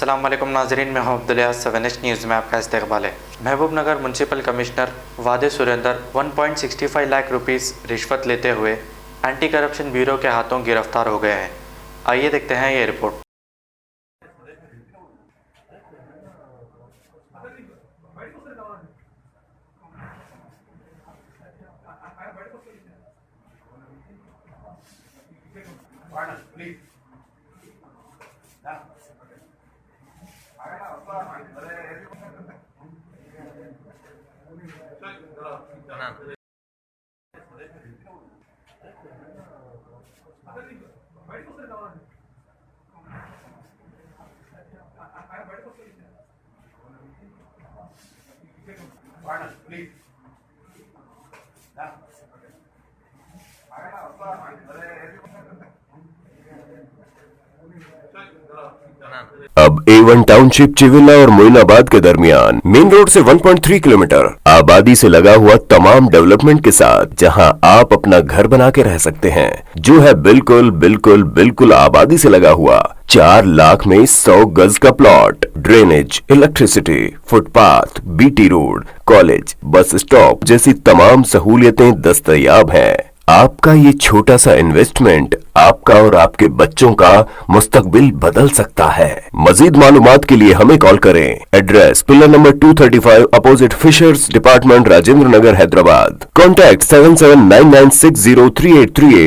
अस्सलाम वालेकुम नाजरीन, मैं हूं अब्दुल्ला। 7H न्यूज़ में आपका इस्तकबाल है। महबूब नगर म्यूनसिपल कमिश्नर वादे सुरेंदर 1.65 लाख रुपीस रिश्वत लेते हुए एंटी करप्शन ब्यूरो के हाथों गिरफ्तार हो गए हैं। आइए देखते हैं ये रिपोर्ट। अब A1 टाउनशिप चिविला और मोइनाबाद के दरमियान मेन रोड से 1.3 किलोमीटर आबादी से लगा हुआ तमाम डेवलपमेंट के साथ जहां आप अपना घर बना के रह सकते हैं, जो है बिल्कुल बिल्कुल बिल्कुल आबादी से लगा हुआ। 4 लाख में 100 गज का plot, drainage, electricity, footpath, BT road, college, bus stop जैसी तमाम सहूलियतें दस्तयाब हैं। आपका ये छोटा सा इन्वेस्टमेंट आपका और आपके बच्चों का मुस्तकबिल बदल सकता है। मजीद मालूमात के लिए हमें कॉल करें। Address pillar number 235 opposite fishers department, Rajendra Nagar, Hyderabad. Contact 7799603838।